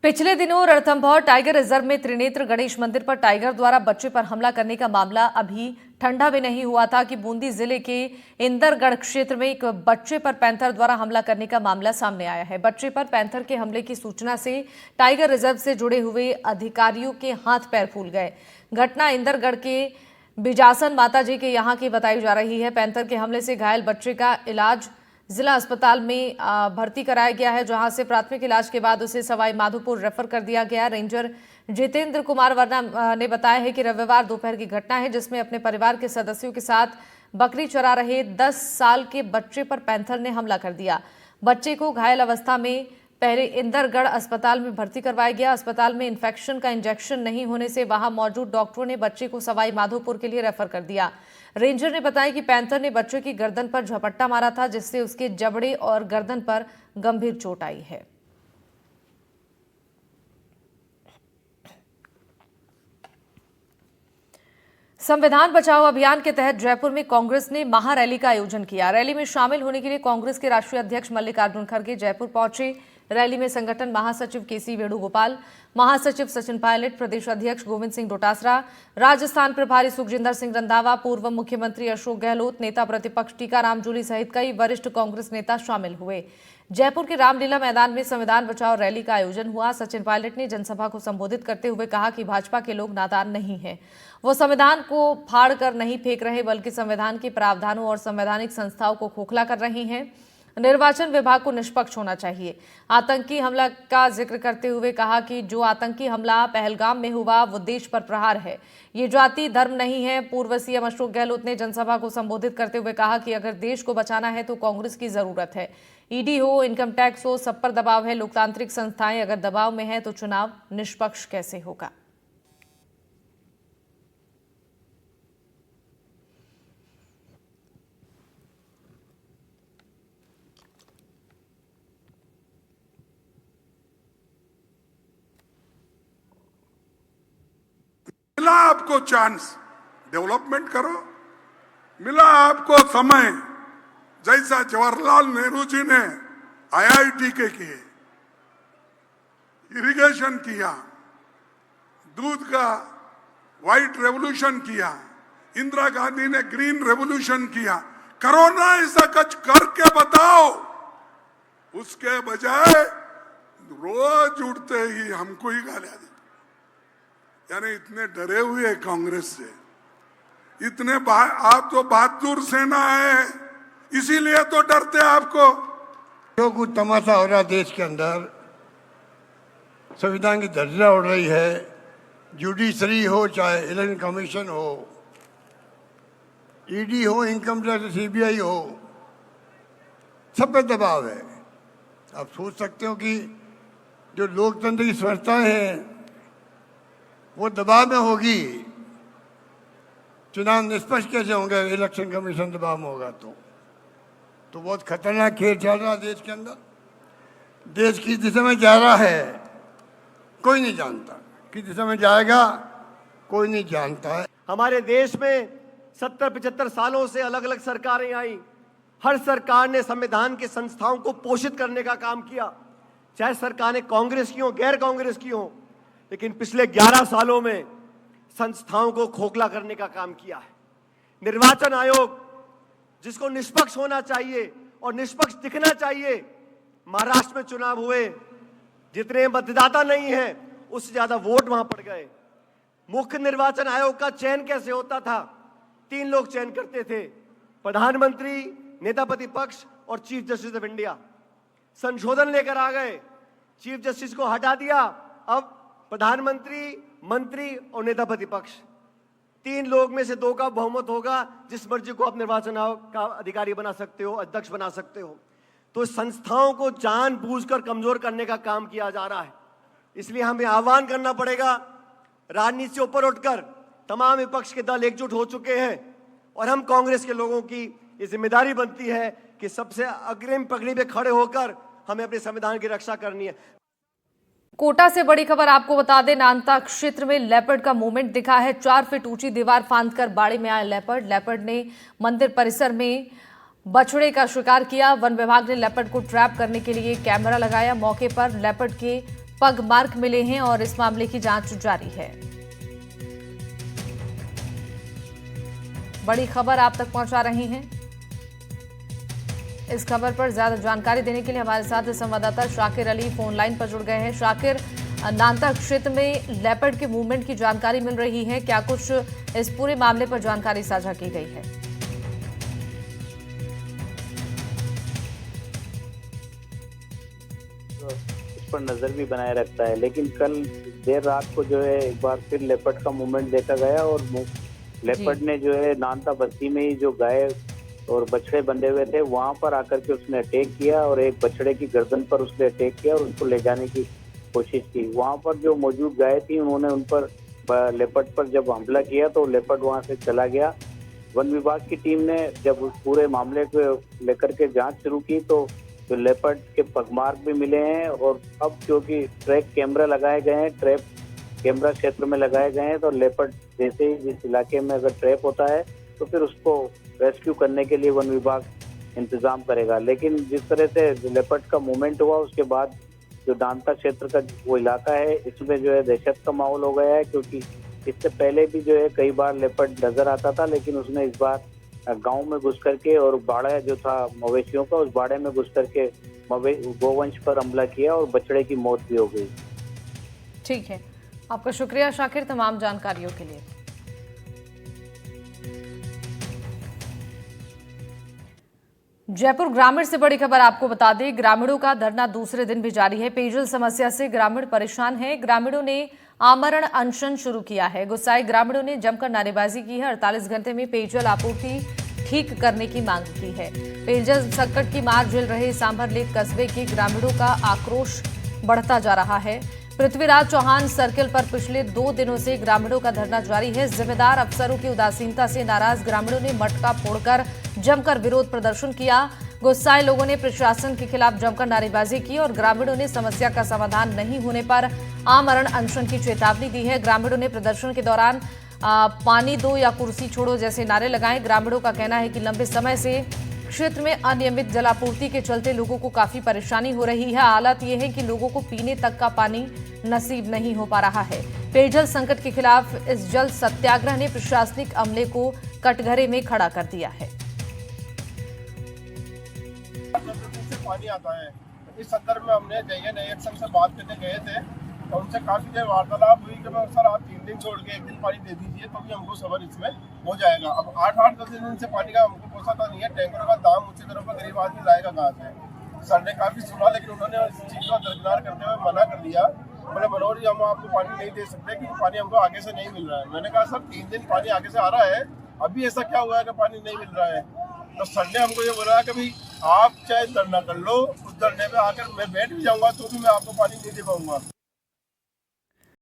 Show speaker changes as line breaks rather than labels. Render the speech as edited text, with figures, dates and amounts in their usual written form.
पिछले दिनों Ranthambore tiger reserve में त्रिनेत्र गणेश मंदिर पर टाइगर द्वारा बच्चे पर हमला करने का मामला अभी ठंडा भी नहीं हुआ था कि बूंदी जिले के इंदरगढ़ क्षेत्र में एक बच्चे पर पैंथर द्वारा हमला करने का मामला सामने आया है। बच्चे पर पैंथर के हमले की सूचना से टाइगर रिजर्व से जुड़े हुए अधिकारियों के हाथ पैर फूल गए। घटना इंदरगढ़ के बिजासन माताजी के यहाँ की बताई जा रही है। पैंथर के हमले से घायल बच्चे का इलाज जिला अस्पताल में भर्ती कराया गया है, जहां से प्राथमिक इलाज के बाद उसे सवाई माधोपुर रेफर कर दिया गया। रेंजर जितेंद्र कुमार वर्मा ने बताया है कि रविवार दोपहर की घटना है, जिसमें अपने परिवार के सदस्यों के साथ बकरी चरा रहे 10 साल के बच्चे पर पैंथर ने हमला कर दिया। बच्चे को घायल अवस्था में पहले इंदरगढ़ अस्पताल में भर्ती करवाया गया। अस्पताल में इंफेक्शन का इंजेक्शन नहीं होने से वहां मौजूद डॉक्टरों ने बच्चे को सवाई माधोपुर के लिए रेफर कर दिया। रेंजर ने बताया कि पैंथर ने बच्चे की गर्दन पर झपट्टा मारा था, जिससे उसके जबड़े और गर्दन पर गंभीर चोट आई है। संविधान बचाओ अभियान के तहत जयपुर में कांग्रेस ने महारैली का आयोजन किया। रैली में शामिल होने के लिए कांग्रेस के राष्ट्रीय अध्यक्ष मल्लिकार्जुन खड़गे जयपुर पहुंचे। रैली में संगठन महासचिव केसी वेणुगोपाल, महासचिव सचिन पायलट, प्रदेश अध्यक्ष गोविंद सिंह डोटासरा, राजस्थान प्रभारी सुखजिंदर सिंह रंधावा, पूर्व मुख्यमंत्री अशोक गहलोत, नेता प्रतिपक्ष टीकाराम जूली सहित कई वरिष्ठ कांग्रेस नेता शामिल हुए। जयपुर के रामलीला मैदान में संविधान बचाओ रैली का आयोजन हुआ। सचिन पायलट ने जनसभा को संबोधित करते हुए कहा कि भाजपा के लोग नादान नहीं हैं। वो संविधान को फाड़ कर नहीं फेंक रहे, बल्कि संविधान के प्रावधानों और संवैधानिक संस्थाओं को खोखला कर रहे हैं। निर्वाचन विभाग को निष्पक्ष होना चाहिए। आतंकी हमला का जिक्र करते हुए कहा कि जो आतंकी हमला पहलगाम में हुआ वो देश पर प्रहार है, ये जाति धर्म नहीं है। पूर्व सीएम अशोक गहलोत ने जनसभा को संबोधित करते हुए कहा कि अगर देश को बचाना है तो कांग्रेस की जरूरत है। ईडी हो, इनकम टैक्स हो, सब पर दबाव है। लोकतांत्रिक संस्थाएं अगर दबाव में है तो चुनाव निष्पक्ष कैसे होगा।
मिला आपको चांस, डेवलपमेंट करो। मिला आपको समय, जैसा जवाहरलाल नेहरू जी ने आईआईटी के किए, इरिगेशन किया, दूध का व्हाइट रेवोल्यूशन किया, इंदिरा गांधी ने ग्रीन रेवोल्यूशन किया। करो ना, ऐसा कुछ करके बताओ। उसके बजाय रोज उठते ही हमको ही गालियां देते, यानी इतने डरे हुए हैं कांग्रेस से। इतने आप तो बहादुर सेना है, इसीलिए तो डरते हैं आपको।
जो कुछ तमाशा हो रहा है देश के अंदर, संविधान की धज्जियां उड़ रही है। जुडिशरी हो, चाहे इलेक्शन कमीशन हो, ईडी हो, इनकम टैक्स, सीबीआई हो, सब पे दबाव है। आप सोच सकते हो कि जो लोकतंत्र की संस्थाएं हैं वो दबाव में होगी, चुनाव निष्पक्ष कैसे होंगे? इलेक्शन कमीशन दबाव में होगा तो बहुत खतरनाक खेल चल रहा है देश के अंदर। देश किस दिशा में जा रहा है कोई नहीं जानता, किस दिशा में जाएगा कोई नहीं जानता है।
हमारे देश में 70-75 सालों से अलग अलग सरकारें आई। हर सरकार ने संविधान के संस्थाओं को पोषित करने का काम किया, चाहे सरकारें कांग्रेस की हो, गैर कांग्रेस की हो। लेकिन पिछले 11 सालों में संस्थाओं को खोखला करने का काम किया है। निर्वाचन आयोग, जिसको निष्पक्ष होना चाहिए और निष्पक्ष दिखना चाहिए, महाराष्ट्र में चुनाव हुए, जितने मतदाता नहीं हैं उससे ज्यादा वोट वहां पड़ गए। मुख्य निर्वाचन आयोग का चयन कैसे होता था? 3 लोग चयन करते थे, प्रधानमंत्री, नेता प्रतिपक्ष और चीफ जस्टिस ऑफ इंडिया। संशोधन लेकर आ गए, चीफ जस्टिस को हटा दिया, अब प्रधानमंत्री, मंत्री और नेता प्रतिपक्ष, 3 लोग में से 2 का बहुमत होगा। जिस मर्जी को आप निर्वाचन आयोग का अधिकारी बना सकते हो, अध्यक्ष बना सकते हो। तो संस्थाओं को जानबूझकर कमजोर करने का काम किया जा रहा है। इसलिए हमें आह्वान करना पड़ेगा, राजनीति से ऊपर उठकर तमाम विपक्ष के दल एकजुट हो चुके हैं और हम कांग्रेस के लोगों की ये जिम्मेदारी बनती है कि सबसे अग्रिम पगड़ी पे खड़े होकर हमें अपने संविधान की रक्षा करनी है।
कोटा से बड़ी खबर आपको बता दें, नानता क्षेत्र में लेपर्ड का मूवमेंट दिखा है। 4 फीट ऊंची दीवार फांदकर बाड़े में आया लेपर्ड ने मंदिर परिसर में बछड़े का शिकार किया। वन विभाग ने लेपर्ड को ट्रैप करने के लिए कैमरा लगाया। मौके पर लेपर्ड के पग मार्क मिले हैं और इस मामले की जांच जारी है। बड़ी खबर आप तक पहुंचा रही हैं। इस खबर पर ज्यादा जानकारी देने के लिए हमारे साथ संवाददाता शाकिर अली फोन लाइन पर जुड़ गए हैं। शाकिर, नांता क्षेत्र में लेपर्ड के मूवमेंट की जानकारी मिल रही है, क्या कुछ इस पूरे मामले पर जानकारी साझा की गई है?
इस पर नजर भी बनाए रखता है, लेकिन कल देर रात को जो है एक बार फिर लेपर्ड का मूवमेंट देखा गया और लेपर्ड ने जो है नांता बस्ती में ही जो गाय और बछड़े बंधे हुए थे वहां पर आकर के उसने अटैक किया और एक बछड़े की गर्दन पर उसने अटैक किया और उसको ले जाने की कोशिश की। वहां पर जो मौजूद गाय थी उन्होंने उन पर लेपर्ड पर जब हमला किया तो लेपर्ड वहां से चला गया। वन विभाग की टीम ने जब उस पूरे मामले को लेकर के जांच शुरू की तो जो लेपर्ड के पगमार्क भी मिले हैं और अब क्योंकि ट्रैक कैमरा लगाए गए हैं, ट्रैप कैमरा क्षेत्र में लगाए गए हैं, तो लेपर्ड जैसे ही जिस इलाके में अगर ट्रैप होता है तो फिर उसको रेस्क्यू करने के लिए वन विभाग इंतजाम करेगा। लेकिन जिस तरह से लेपर्ड का मूवमेंट हुआ उसके बाद जो नांता क्षेत्र का वो इलाका है इसमें जो है दहशत का माहौल हो गया है, क्योंकि इससे पहले भी जो है कई बार लेपर्ड नजर आता था, लेकिन उसने इस बार गांव में घुस करके और बाड़ा जो था मवेशियों का उस बाड़े में घुस करके गोवंश पर हमला किया और बछड़े की मौत भी हो गई।
ठीक है, आपका शुक्रिया शाकिर तमाम जानकारियों के लिए। जयपुर ग्रामीण से बड़ी खबर आपको बता दें, ग्रामीणों का धरना दूसरे दिन भी जारी है। पेयजल समस्या से ग्रामीण परेशान हैं। ग्रामीणों ने आमरण अनशन शुरू किया है। गुस्साए ग्रामीणों ने जमकर नारेबाजी की है। 48 घंटे में पेयजल आपूर्ति ठीक करने की मांग की है। पेयजल संकट की मार झेल रहे सांभर लेक कस्बे के ग्रामीणों का आक्रोश बढ़ता जा रहा है। पृथ्वीराज चौहान सर्किल पर पिछले 2 दिनों से ग्रामीणों का धरना जारी है। जिम्मेदार अफसरों की उदासीनता से नाराज ग्रामीणों ने मटका फोड़कर जमकर विरोध प्रदर्शन किया। गुस्साए लोगों ने प्रशासन के खिलाफ जमकर नारेबाजी की और ग्रामीणों ने समस्या का समाधान नहीं होने पर आमरण अनशन की चेतावनी दी है। ग्रामीणों ने प्रदर्शन के दौरान पानी दो या कुर्सी छोड़ो जैसे नारे लगाए। ग्रामीणों का कहना है कि लंबे समय से क्षेत्र में अनियमित जलापूर्ति के चलते लोगों को काफी परेशानी हो रही है। हालत यह है कि लोगों को पीने तक का पानी नसीब नहीं हो पा रहा है। पेयजल संकट के खिलाफ इस जल सत्याग्रह ने प्रशासनिक अमले को कटघरे में खड़ा कर दिया है।
पानी आता है, इस संदर्भ में हमने जयन एक्शन से बात करने गए थे तो उनसे काफी देर वार्तालाप हुई कि मैं सर आप 3 दिन छोड़ के 1 दिन पानी दे दीजिए तो भी हमको सबर इसमें हो जाएगा। अब 8-10 दिन से पानी का हमको पोसाता नहीं है। टैंकरों का दाम ऊंची तरफ पर गरीब आदमी लाएगा कहाँ से। सर ने काफी सुना लेकिन उन्होंने इस चीज को दरकिनार करते हुए मना कर दिया। बोले मनोहर जी हम आपको पानी नहीं दे सकते कि पानी हमको आगे से नहीं मिल रहा है। मैंने कहा सर 3 दिन पानी आगे से आ रहा है, अभी ऐसा क्या हुआ है कि पानी नहीं मिल रहा है। तो सर ने हमको ये बोला कि भाई आप चाहे धरना कर लो, उस धरने पे आकर मैं बैठ भी जाऊंगा तो भी मैं आपको पानी नहीं दे पाऊंगा।